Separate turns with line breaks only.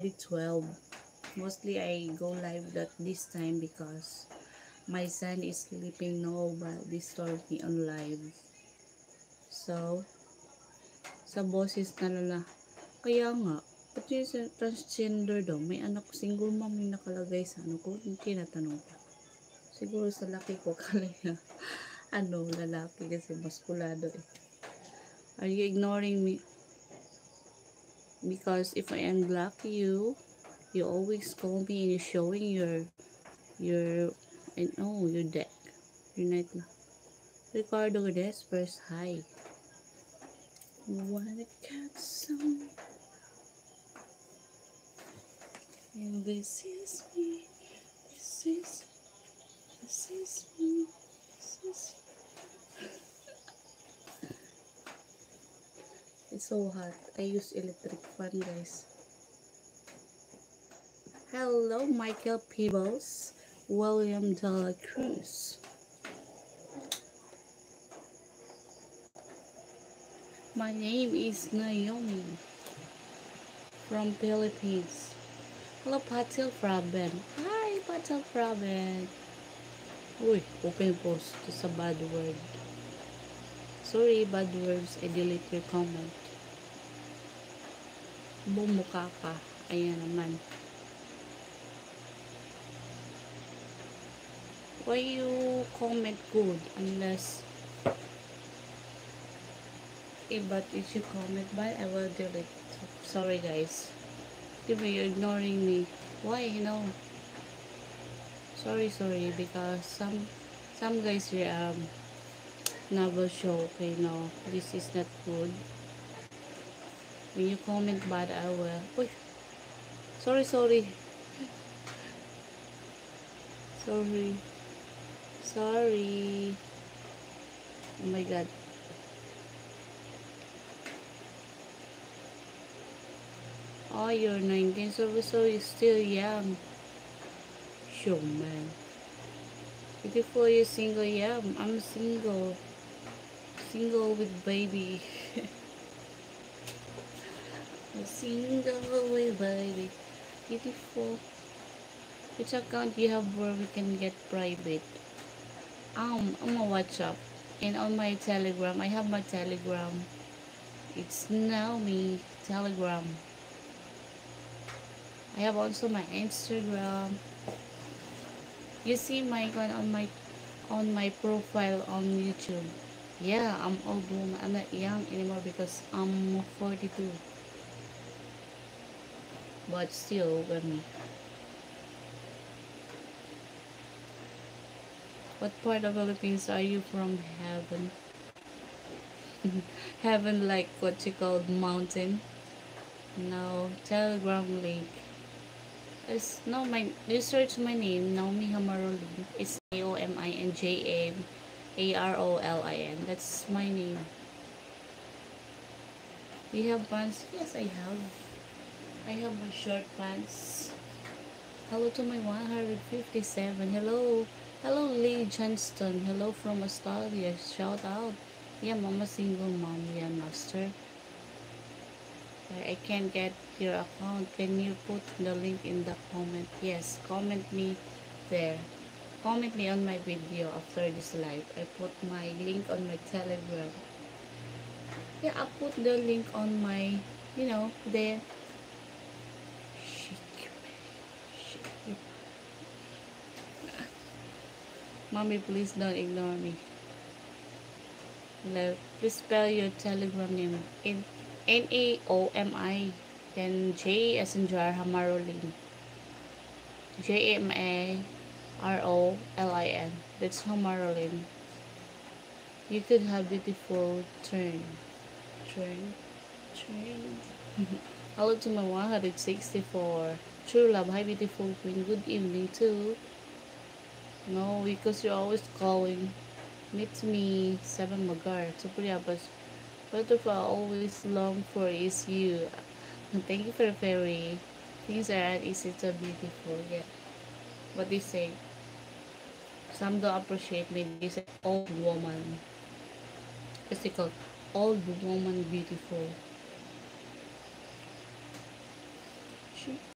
already 12. Mostly I go live at this time because my son is sleeping. No, but disturb me on live. So, sa boses na. Kaya nga, pati sa transgender daw, may anak, single mom yung nakalagay sa ano ko, yung tinatanong ko. Siguro sa laki ko, kala lalaki kasi maskulado eh. Are you ignoring me? Because if I unblock you, you always call me and you're showing your, and oh, your deck. Your night na. Ricardo Gades, first hi. Wanna catch some? And this is me. This is me. This is. It's so hot. I use electric fan, guys. Hello, Michael Peebles. William De La Cruz. My name is Naomi from Philippines. Hello, Patil Fraben. Hi, Patil Fraben. Uy, open post to sa bad word. Sorry, bad words. I delete your comment. Bumukha ka. Ayan naman. Why you comment good unless but if you comment bad, I will delete. Sorry, guys. If you're ignoring me, why? Sorry, because some guys here never show. Okay, no, this is not good. When you comment bad, I will. Uy, sorry. Sorry. Oh my God. Oh, you're 19, so you're still young. Sure, man. Before you're single, yeah, I'm single. Single with baby. Single with baby. Beautiful. Which account you have where we can get private? On my WhatsApp and on my Telegram. I have my Telegram. It's Naomi Telegram. I have also my Instagram. You see my icon on my profile on YouTube. Yeah, I'm old woman. I'm not young anymore because I'm 42. But still, what part of Philippines are you from? Heaven? Heaven, like what you call mountain? No, Telegram link. It's no my. You search my name, Naomi Hamarolin. It's NaomiJamarolin. That's my name. Do you have pants? Yes, I have. I have my short pants. Hello to my 157. Hello Lee Johnston. Hello from Australia. Shout out. Yeah, mama single mom. Yeah, master. I can't get your account. Can you put the link in the comment? Yes, comment me there. Comment me on my video after this live. I put my link on my Telegram. Yeah, I'll put the link on my, there. Shake. Mommy, please don't ignore me. Please spell your Telegram name. Naomi. Then J as in jar, Hamarolin. Jamarolin. That's Hamarolin. You could have beautiful turn. Hello to my 164. True love. Hi, beautiful queen. Good evening too. No, because you're always calling. Meet me, Seven Magar. Supriyabas. What if I always long for is you? Thank you for the fairy. Things aren't easy to beautiful. Yeah. What do you say? Some don't appreciate me. They say old woman. Physical. Old woman beautiful.